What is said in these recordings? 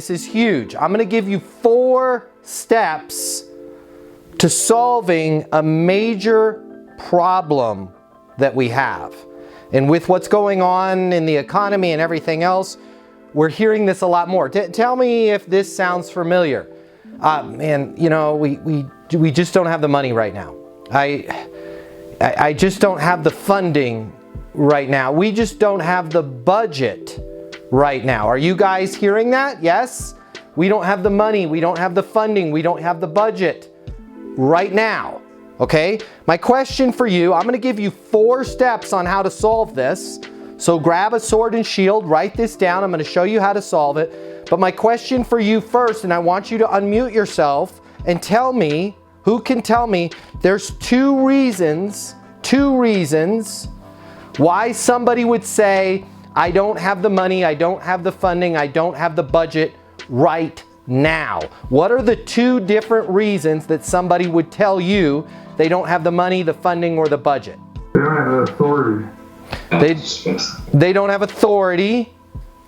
This is huge. I'm going to give you 4 steps to solving a major problem that we have. And with what's going on in the economy and everything else, we're hearing this a lot more. Tell me if this sounds familiar. Man, you know, we just don't have the money right now. I just don't have the funding right now. We just don't have the budget right now. Are you guys hearing that? Yes? We don't have the money. We don't have the funding. We don't have the budget right now. Okay? My question for you, I'm going to give you 4 steps on how to solve this. So grab a sword and shield, write this down. I'm going to show you how to solve it. But my question for you first, and I want you to unmute yourself and tell me, who can tell me, there's 2 reasons why somebody would say, I don't have the money, I don't have the funding, I don't have the budget right now. What are the 2 different reasons that somebody would tell you they don't have the money, the funding, or the budget? They don't have authority. They don't have authority.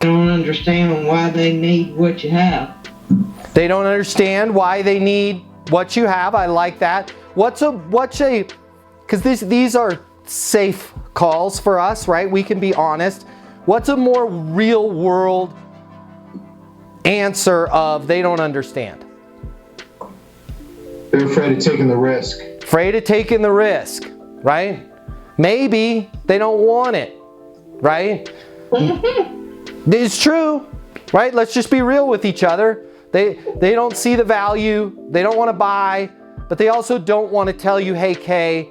They don't understand why they need what you have. They don't understand why they need what you have. I like that. Because these are safe calls for us, right? We can be honest. What's a more real world answer of they don't understand? They're afraid of taking the risk. Afraid of taking the risk, right? Maybe they don't want it, right? It's true, right? Let's just be real with each other. They don't see the value. They don't want to buy, but they also don't want to tell you, hey, Kay,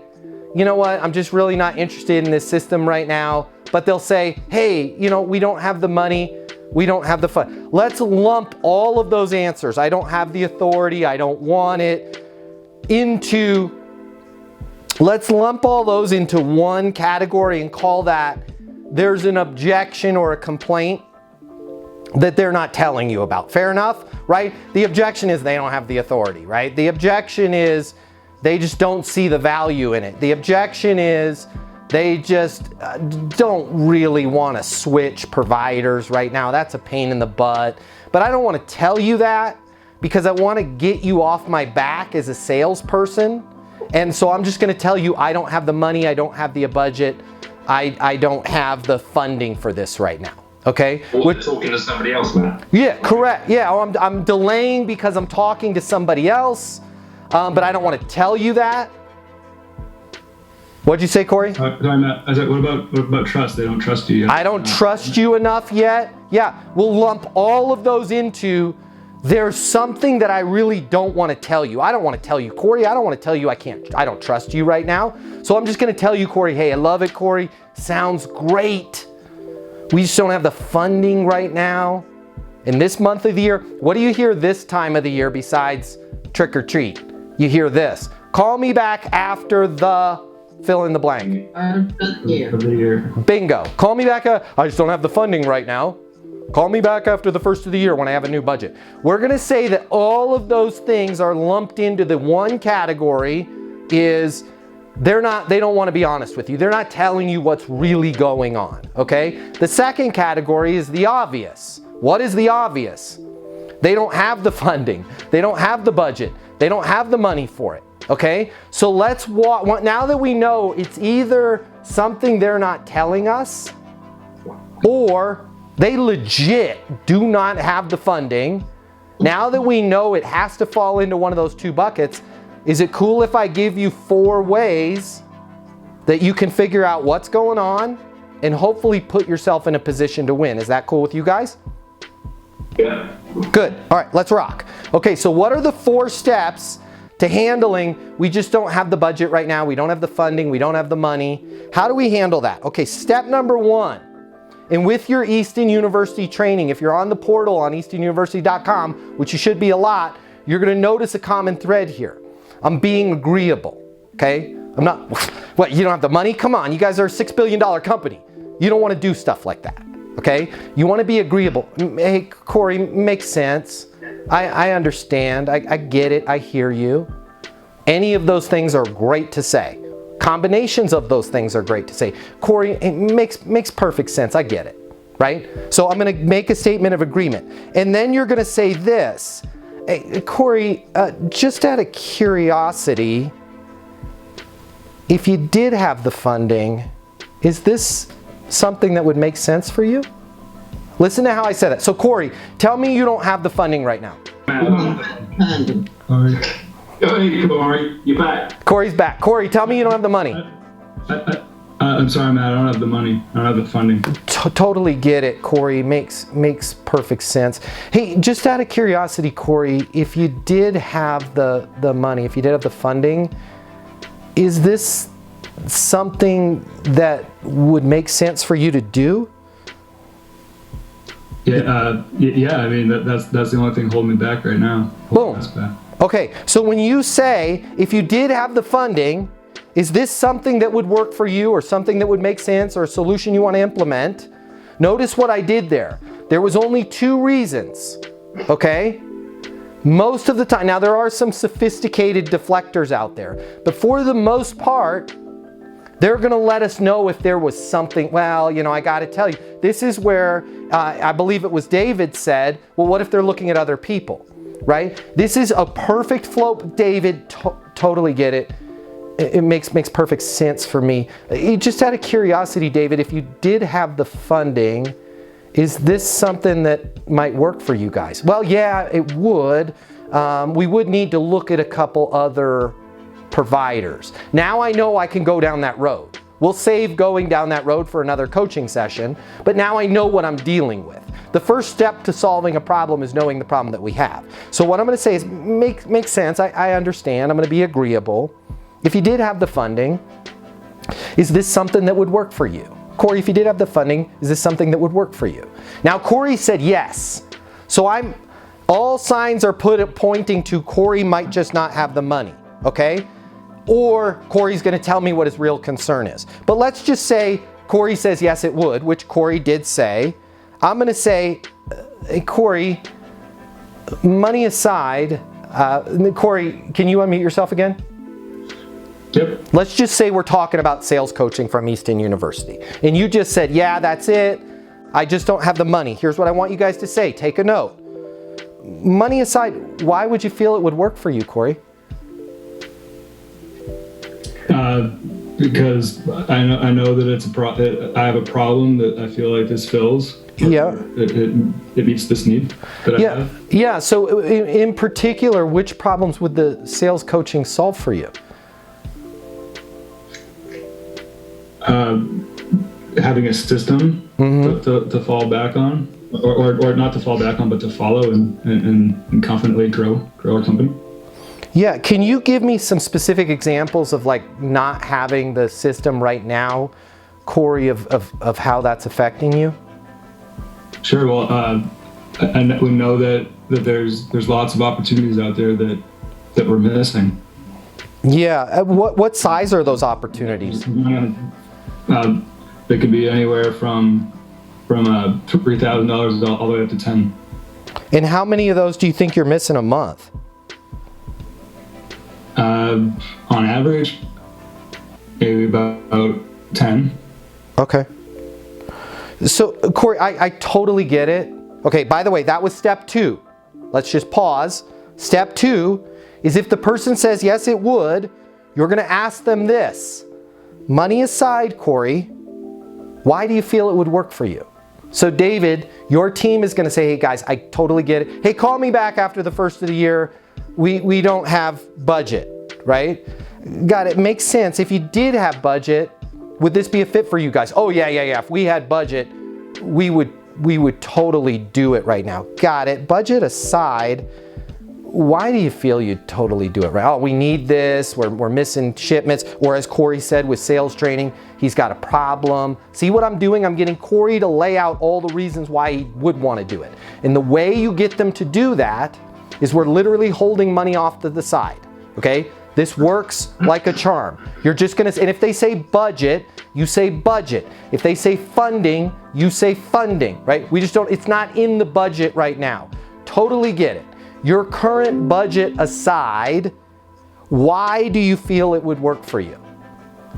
you know what? I'm just really not interested in this system right now. But they'll say, hey, you know, we don't have the money. We don't have the fun. Let's lump all of those answers. I don't have the authority. I don't want it let's lump all those into one category and call that there's an objection or a complaint that they're not telling you about. Fair enough, right? The objection is they don't have the authority, right? The objection is they just don't see the value in it. The objection is they just don't really want to switch providers right now. That's a pain in the butt. But I don't want to tell you that because I want to get you off my back as a salesperson. And so I'm just going to tell you I don't have the money. I don't have the budget. I don't have the funding for this right now. Okay? Or you're talking to somebody else, man. Yeah, correct. Yeah, I'm delaying because I'm talking to somebody else. But I don't want to tell you that. What'd you say, Corey? What about trust? They don't trust you yet. I don't trust you enough yet. Yeah, we'll lump all of those into there's something that I really don't want to tell you. I don't want to tell you, Corey, I don't want to tell you I don't trust you right now. So I'm just going to tell you, Corey, hey, I love it, Corey. Sounds great. We just don't have the funding right now. In this month of the year, what do you hear this time of the year besides trick or treat? You hear this. Call me back after the fill in the blank. Bingo. Call me back. I just don't have the funding right now. Call me back after the first of the year when I have a new budget. We're going to say that all of those things are lumped into the one category is they don't want to be honest with you. They're not telling you what's really going on. Okay. The second category is the obvious. What is the obvious? They don't have the funding. They don't have the budget. They don't have the money for it. Okay, so let's walk. Now that we know it's either something they're not telling us or they legit do not have the funding. Now that we know it has to fall into one of those 2 buckets, is it cool if I give you 4 ways that you can figure out what's going on and hopefully put yourself in a position to win? Is that cool with you guys? Yeah. Good. All right, let's rock. Okay, so what are the 4 steps to handling, we just don't have the budget right now, we don't have the funding, we don't have the money. How do we handle that? Okay, step number 1, and with your Easton University training, if you're on the portal on eastonuniversity.com, which you should be a lot, you're going to notice a common thread here. I'm being agreeable, okay? I'm not, what, you don't have the money? Come on, you guys are a $6 billion company. You don't want to do stuff like that, okay? You want to be agreeable. Hey, Corey, makes sense. I understand. I get it. I hear you. Any of those things are great to say. Combinations of those things are great to say. Corey, it makes perfect sense. I get it. right? So I'm going to make a statement of agreement. And then you're going to say this, hey, Corey, just out of curiosity, if you did have the funding, is this something that would make sense for you? Listen to how I said that. So Corey, tell me you don't have the funding right now. Funding. Corey. Hey, Corey, you back? Corey's back. Corey, tell me you don't have the money. I'm sorry, Matt. I don't have the money. I don't have the funding. Totally get it, Corey. Makes perfect sense. Hey, just out of curiosity, Corey, if you did have the money, if you did have the funding, is this something that would make sense for you to do? Yeah. Yeah. I mean, that's the only thing holding me back right now. Boom. That's bad. Okay, so when you say, if you did have the funding, is this something that would work for you or something that would make sense or a solution you want to implement? Notice what I did there. There was only 2 reasons, okay? Most of the time, now there are some sophisticated deflectors out there, but for the most part, they're going to let us know if there was something, well, you know, I got to tell you, this is where I believe it was David said, well, what if they're looking at other people, right? This is a perfect flow. David, totally get it. It makes perfect sense for me. Just out of curiosity, David, if you did have the funding, is this something that might work for you guys? Well, yeah, it would. We would need to look at a couple other providers. Now I know I can go down that road. We'll save going down that road for another coaching session, but now I know what I'm dealing with. The first step to solving a problem is knowing the problem that we have. So what I'm going to say is, makes sense. I understand. I'm going to be agreeable. If you did have the funding, is this something that would work for you? Corey, if you did have the funding, is this something that would work for you? Now, Corey said yes. So all signs are pointing to Corey might just not have the money, okay? Or Corey's going to tell me what his real concern is. But let's just say Corey says yes, it would, which Corey did say. I'm going to say, hey, Corey, money aside, Corey, can you unmute yourself again? Yep. Let's just say we're talking about sales coaching from Easton University. And you just said, yeah, that's it. I just don't have the money. Here's what I want you guys to say. Take a note. Money aside, why would you feel it would work for you, Corey? Because I know that I have a problem that I feel like this fills. Yeah. It meets this need that I have. Yeah. So in particular, which problems would the sales coaching solve for you? Having a system to fall back on, or not to fall back on, but to follow and confidently grow our company. Yeah, can you give me some specific examples of like not having the system right now, Corey, of how that's affecting you? Sure. Well, we know that there's lots of opportunities out there that we're missing. Yeah. What size are those opportunities? They could be anywhere from $3,000 all the way up to 10. And how many of those do you think you're missing a month? On average, maybe about 10. Okay. So, Corey, I totally get it. Okay, by the way, that was step 2. Let's just pause. Step 2 is if the person says, yes, it would, you're going to ask them this. Money aside, Corey, why do you feel it would work for you? So, David, your team is going to say, hey, guys, I totally get it. Hey, call me back after the first of the year. We don't have budget, right? Got it. Makes sense. If you did have budget, would this be a fit for you guys? Oh, yeah. If we had budget, we would totally do it right now. Got it. Budget aside, why do you feel you'd totally do it right? Oh, we need this. We're missing shipments. Or as Corey said with sales training, he's got a problem. See what I'm doing? I'm getting Corey to lay out all the reasons why he would want to do it. And the way you get them to do that is we're literally holding money off to the side, okay? This works like a charm. You're just gonna, and if they say budget, you say budget. If they say funding, you say funding, right? We just don't, it's not in the budget right now. Totally get it. Your current budget aside, why do you feel it would work for you?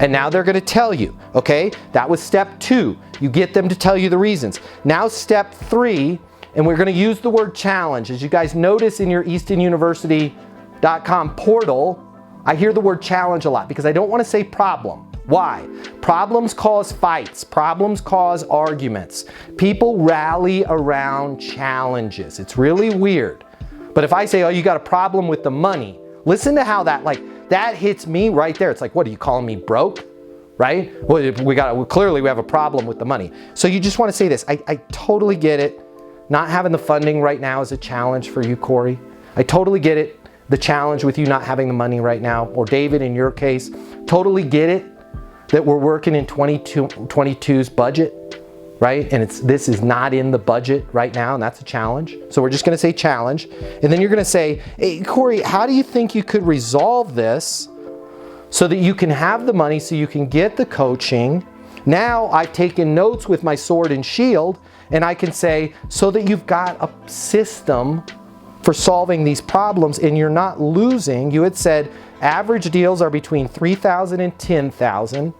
And now they're gonna tell you, okay? That was step 2. You get them to tell you the reasons. Now step 3, and we're going to use the word challenge. As you guys notice in your eastonuniversity.com portal, I hear the word challenge a lot because I don't want to say problem. Why? Problems cause fights. Problems cause arguments. People rally around challenges. It's really weird. But if I say, oh, you got a problem with the money, listen to how that hits me right there. It's like, what, are you calling me broke? Right? Well, clearly we have a problem with the money. So you just want to say this. I totally get it. Not having the funding right now is a challenge for you, Corey. I totally get it. The challenge with you not having the money right now, or David in your case, totally get it that we're working in 22's budget, right? And this is not in the budget right now, and that's a challenge. So we're just gonna say challenge. And then you're gonna say, hey, Corey, how do you think you could resolve this so that you can have the money, so you can get the coaching? Now I've taken notes with my sword and shield, and I can say, so that you've got a system for solving these problems and you're not losing. You had said average deals are between 3,000 and 10,000,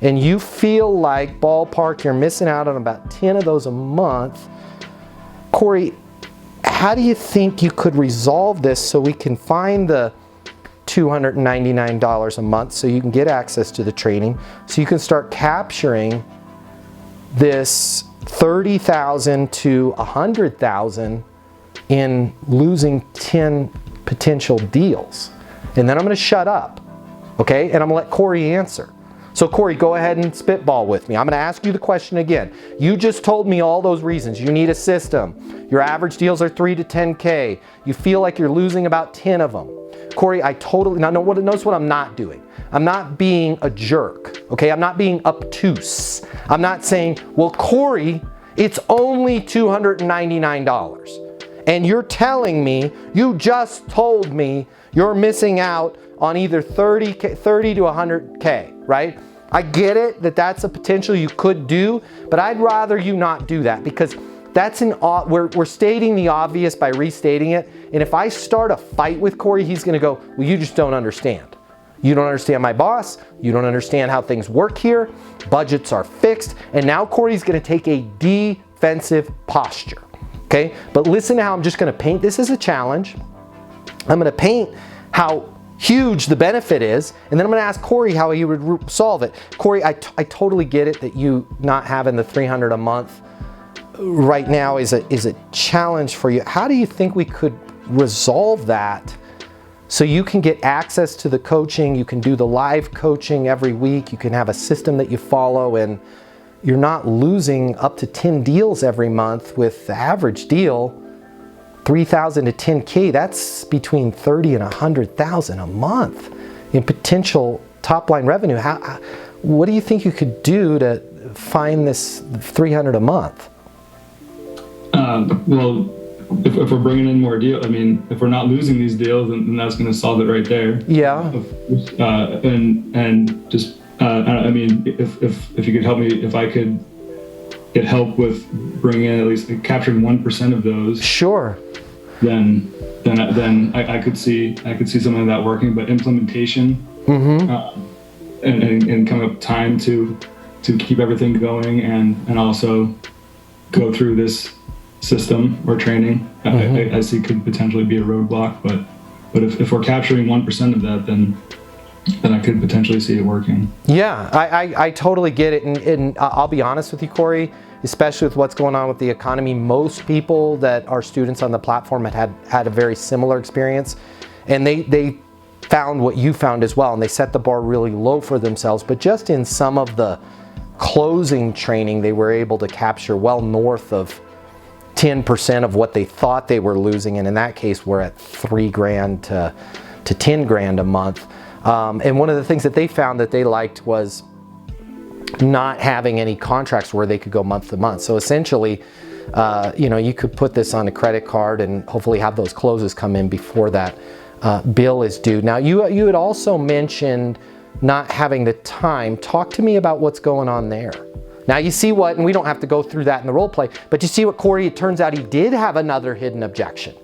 and you feel like ballpark you're missing out on about 10 of those a month. Corey, how do you think you could resolve this so we can find the $299 a month so you can get access to the training, so you can start capturing this 30,000 to 100,000 in losing 10 potential deals? And then I'm going to shut up, okay? And I'm going to let Corey answer. So Corey, go ahead and spitball with me. I'm going to ask you the question again. You just told me all those reasons. You need a system. Your average deals are 3 to 10K. You feel like you're losing about 10 of them. Corey, notice what I'm not doing. I'm not being a jerk, okay? I'm not being obtuse. I'm not saying, well, Corey, it's only $299. And you're telling me, you just told me you're missing out on either 30 to 100K, right? I get it that that's a potential you could do, but I'd rather you not do that, because that's we're stating the obvious by restating it. And if I start a fight with Corey, he's gonna go, well, you just don't understand. You don't understand my boss. You don't understand how things work here. Budgets are fixed. And now Corey's gonna take a defensive posture. Okay, but listen to how I'm just going to paint this as a challenge. I'm going to paint how huge the benefit is, and then I'm going to ask Corey how he would solve it. Corey, I totally get it that you not having the $300 a month right now is a challenge for you. How do you think we could resolve that so you can get access to the coaching, you can do the live coaching every week, you can have a system that you follow, and you're not losing up to 10 deals every month with the average deal, 3,000 to 10K. That's between 30 and 100,000 a month in potential top line revenue. What do you think you could do to find this 300 a month? Well, if we're bringing in more deals, I mean, if we're not losing these deals, then that's going to solve it right there. Yeah. And just. I mean, if you could help me, if I could get help with bringing in at least capturing 1% of those, sure. Then I could see something of that working. But implementation, and come up time to keep everything going, and also go through this system or training, I see could potentially be a roadblock. But if we're capturing 1% of that, then I could potentially see it working. Yeah, I totally get it. And I'll be honest with you, Corey, especially with what's going on with the economy, most people that are students on the platform had a very similar experience. And they found what you found as well. And they set the bar really low for themselves. But just in some of the closing training, they were able to capture well north of 10% of what they thought they were losing. And in that case, we're at $3,000 to $10,000 a month. And one of the things that they found that they liked was not having any contracts where they could go month to month. So essentially, you could put this on a credit card and hopefully have those closes come in before that bill is due. Now, you had also mentioned not having the time. Talk to me about what's going on there. Now you see what, and we don't have to go through that in the role play, but you see what, Corey, it turns out he did have another hidden objection.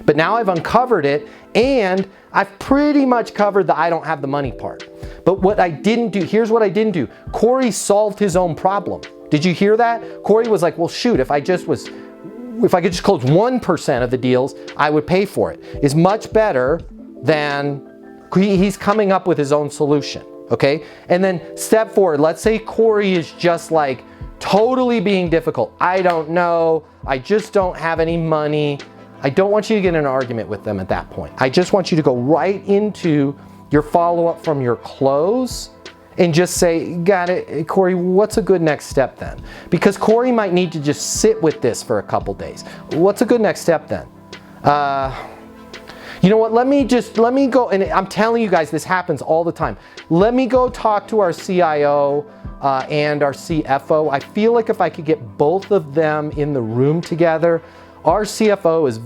But now I've uncovered it, and I've pretty much covered the I don't have the money part. But what I didn't do, here's what I didn't do. Corey solved his own problem. Did you hear that? Corey was like, well, shoot, if I could just close 1% of the deals, I would pay for it. Is much better than he's coming up with his own solution, okay? And then step forward, let's say Corey is just like totally being difficult. I don't know, I just don't have any money. I don't want you to get in an argument with them at that point. I just want you to go right into your follow-up from your close and just say, got it, Corey, what's a good next step then? Because Corey might need to just sit with this for a couple days. What's a good next step then? You know what, let me go, and I'm telling you guys, this happens all the time. Let me go talk to our CIO and our CFO. I feel like if I could get both of them in the room together, our CFO is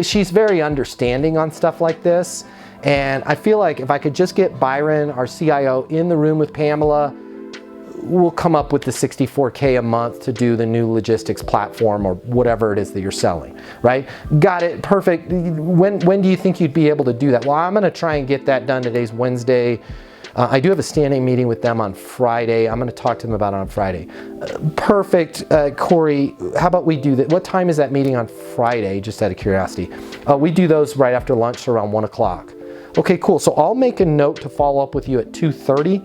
she's very understanding on stuff like this. And I feel like if I could just get Byron, our CIO, in the room with Pamela, we'll come up with the $64K a month to do the new logistics platform or whatever it is that you're selling, right? Got it, perfect. When do you think you'd be able to do that? Well, I'm gonna try and get that done. Today's Wednesday. I do have a standing meeting with them on Friday. I'm gonna talk to them about it on Friday. Perfect, Corey, how about we do that? What time is that meeting on Friday, just out of curiosity? We do those right after lunch, so around 1 o'clock. Okay, cool, so I'll make a note to follow up with you at 2:30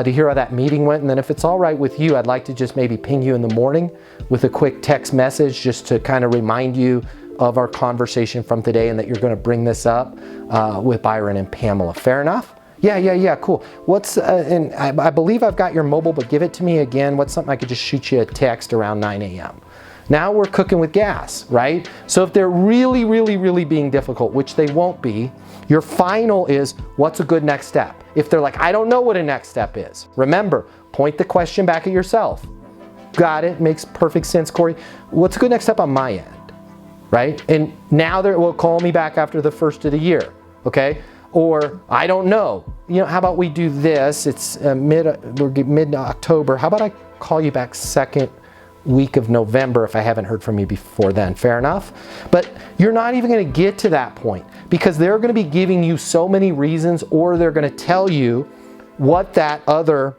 to hear how that meeting went, and then if it's all right with you, I'd like to just maybe ping you in the morning with a quick text message just to kind of remind you of our conversation from today and that you're gonna bring this up with Byron and Pamela. Fair enough? Yeah, cool. What's, and I believe I've got your mobile, but give it to me again. What's something I could just shoot you a text around 9 a.m.? Now we're cooking with gas, right? So if they're really being difficult, which they won't be, your final is, what's a good next step? If they're like, I don't know what a next step is. Remember, point the question back at yourself. Got it, makes perfect sense, Corey. What's a good next step on my end, right? And now they will call me back after the first of the year, okay? Or, I don't know. You know, how about we do this? It's we're mid-October. How about I call you back second week of November if I haven't heard from you before then? Fair enough? But you're not even gonna get to that point because they're gonna be giving you so many reasons, or they're gonna tell you what that other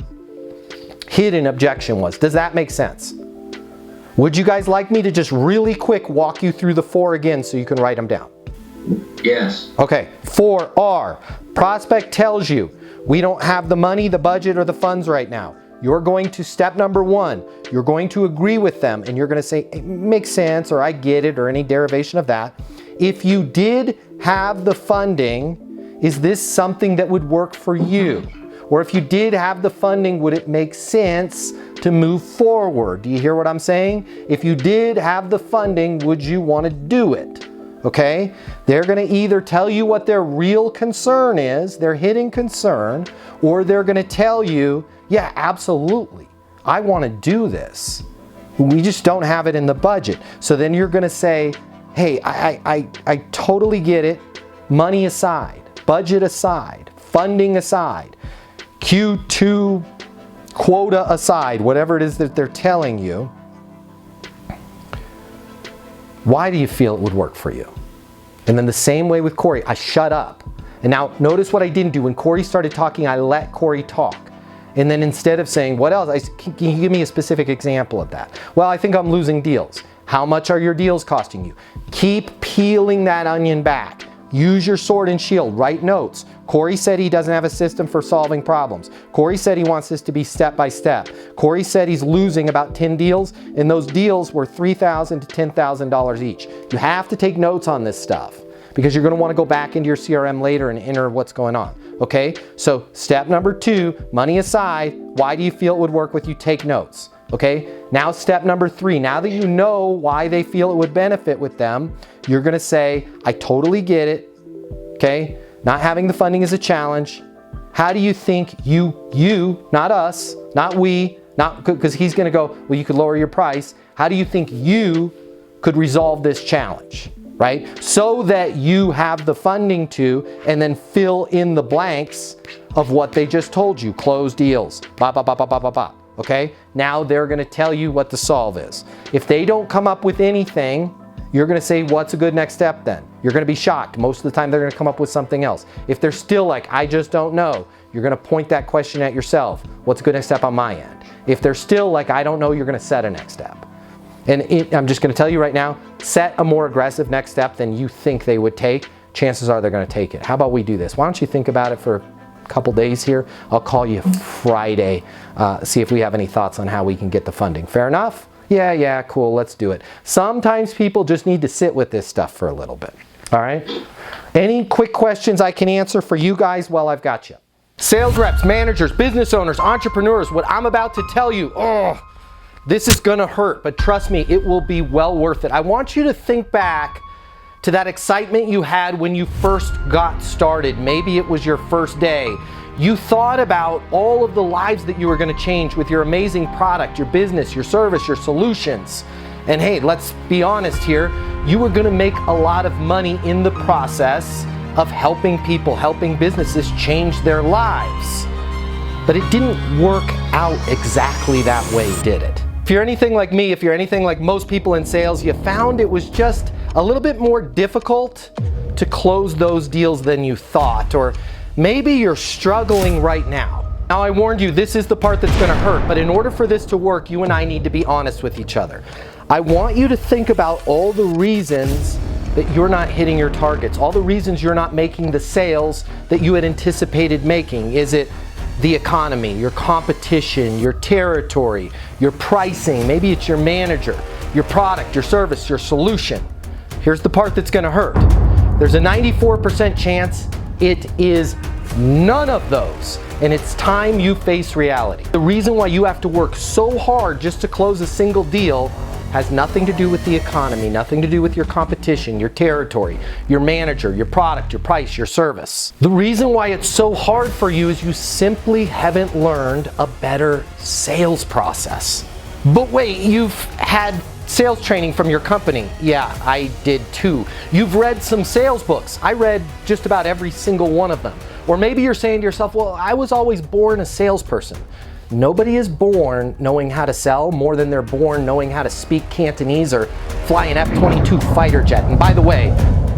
hidden objection was. Does that make sense? Would you guys like me to just really quick walk you through the 4 again so you can write them down? Yes. Okay, 4R. Prospect tells you, we don't have the money, the budget, or the funds right now. You're going to, step number 1, you're going to agree with them and you're going to say, it makes sense, or I get it, or any derivation of that. If you did have the funding, is this something that would work for you? Or if you did have the funding, would it make sense to move forward? Do you hear what I'm saying? If you did have the funding, would you want to do it? Okay, they're going to either tell you what their real concern is, their hidden concern, or they're going to tell you, yeah, absolutely, I want to do this. We just don't have it in the budget. So then you're going to say, hey, I totally get it. Money aside, budget aside, funding aside, Q2 quota aside, whatever it is that they're telling you, why do you feel it would work for you? And then the same way with Corey, I shut up. And now notice what I didn't do. When Corey started talking, I let Corey talk. And then instead of saying, what else? Can you give me a specific example of that? Well, I think I'm losing deals. How much are your deals costing you? Keep peeling that onion back. Use your sword and shield, write notes. Corey said he doesn't have a system for solving problems. Corey said he wants this to be step by step. Corey said he's losing about 10 deals, and those deals were $3,000 to $10,000 each. You have to take notes on this stuff because you're going to want to go back into your CRM later and enter what's going on. Okay, so step number 2, money aside, why do you feel it would work with you? Take notes. Okay, now step number 3, now that you know why they feel it would benefit with them, you're going to say, I totally get it. Okay, not having the funding is a challenge. How do you think you, not us, not we, not because he's going to go, well, you could lower your price. How do you think you could resolve this challenge? Right? So that you have the funding to, and then fill in the blanks of what they just told you. Close deals. Okay? Now they're going to tell you what the solve is. If they don't come up with anything, you're going to say, what's a good next step then? You're going to be shocked. Most of the time they're going to come up with something else. If they're still like, I just don't know, you're going to point that question at yourself. What's a good next step on my end? If they're still like, I don't know, you're going to set a next step. And I'm just going to tell you right now, set a more aggressive next step than you think they would take. Chances are they're going to take it. How about we do this? Why don't you think about it for a couple days here? I'll call you Friday, see if we have any thoughts on how we can get the funding. Fair enough? Yeah, cool, let's do it. Sometimes people just need to sit with this stuff for a little bit. All right? Any quick questions I can answer for you guys while I've got you? Sales reps, managers, business owners, entrepreneurs, what I'm about to tell you, this is gonna hurt, but trust me, it will be well worth it. I want you to think back to that excitement you had when you first got started. Maybe it was your first day. You thought about all of the lives that you were gonna change with your amazing product, your business, your service, your solutions. And hey, let's be honest here, you were gonna make a lot of money in the process of helping people, helping businesses change their lives. But it didn't work out exactly that way, did it? If you're anything like me, if you're anything like most people in sales, you found it was just a little bit more difficult to close those deals than you thought, or maybe you're struggling right now. Now, I warned you, this is the part that's gonna hurt, but in order for this to work, you and I need to be honest with each other. I want you to think about all the reasons that you're not hitting your targets, all the reasons you're not making the sales that you had anticipated making. Is it the economy, your competition, your territory, your pricing? Maybe it's your manager, your product, your service, your solution. Here's the part that's gonna hurt. There's a 94% chance it is none of those, and it's time you face reality. The reason why you have to work so hard just to close a single deal has nothing to do with the economy, nothing to do with your competition, your territory, your manager, your product, your price, your service. The reason why it's so hard for you is you simply haven't learned a better sales process. But wait, you've had sales training from your company. Yeah, I did too. You've read some sales books. I read just about every single one of them. Or maybe you're saying to yourself, well, I was always born a salesperson. Nobody is born knowing how to sell more than they're born knowing how to speak Cantonese or fly an F-22 fighter jet. And by the way,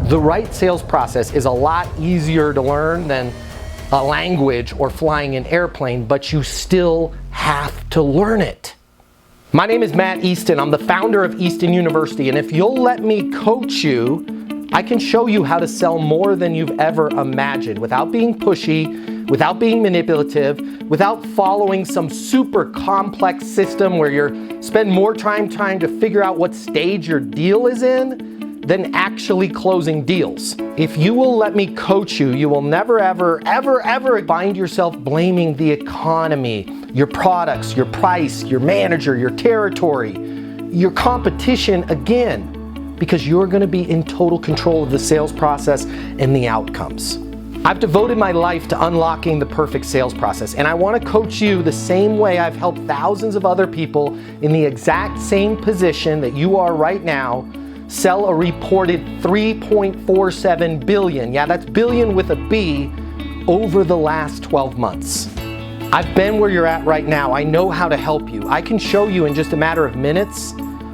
the right sales process is a lot easier to learn than a language or flying an airplane, but you still have to learn it. My name is Matt Easton. I'm the founder of Easton University, and if you'll let me coach you, I can show you how to sell more than you've ever imagined without being pushy, without being manipulative, without following some super complex system where you spend more time trying to figure out what stage your deal is in than actually closing deals. If you will let me coach you, you will never, ever, ever, ever find yourself blaming the economy, your products, your price, your manager, your territory, your competition again, because you're gonna be in total control of the sales process and the outcomes. I've devoted my life to unlocking the perfect sales process, and I wanna coach you the same way I've helped thousands of other people in the exact same position that you are right now sell a reported $3.47 billion, yeah, that's billion with a B, over the last 12 months. I've been where you're at right now. I know how to help you. I can show you in just a matter of minutes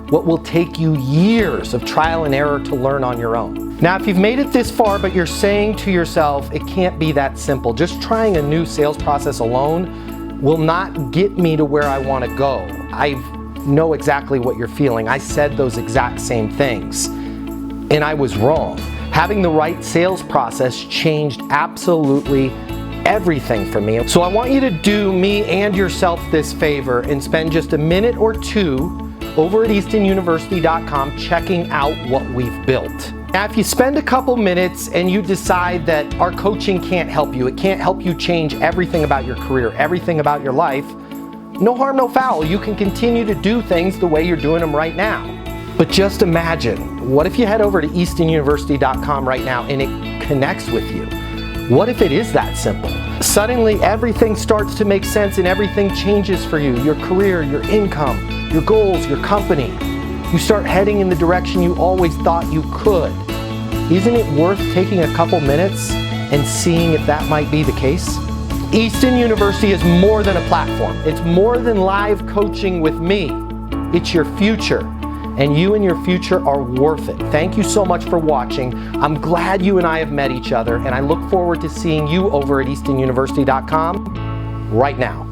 what will take you years of trial and error to learn on your own. Now, if you've made it this far, but you're saying to yourself, it can't be that simple, just trying a new sales process alone will not get me to where I want to go. I know exactly what you're feeling. I said those exact same things, and I was wrong. Having the right sales process changed absolutely everything for me. So I want you to do me and yourself this favor and spend just a minute or two over at eastonuniversity.com checking out what we've built. Now, if you spend a couple minutes and you decide that our coaching can't help you, it can't help you change everything about your career, everything about your life, no harm, no foul. You can continue to do things the way you're doing them right now. But just imagine, what if you head over to eastonuniversity.com right now and it connects with you? What if it is that simple? Suddenly everything starts to make sense and everything changes for you. Your career, your income, your goals, your company. You start heading in the direction you always thought you could. Isn't it worth taking a couple minutes and seeing if that might be the case? Easton University is more than a platform. It's more than live coaching with me. It's your future, and you and your future are worth it. Thank you so much for watching. I'm glad you and I have met each other, and I look forward to seeing you over at eastonuniversity.com right now.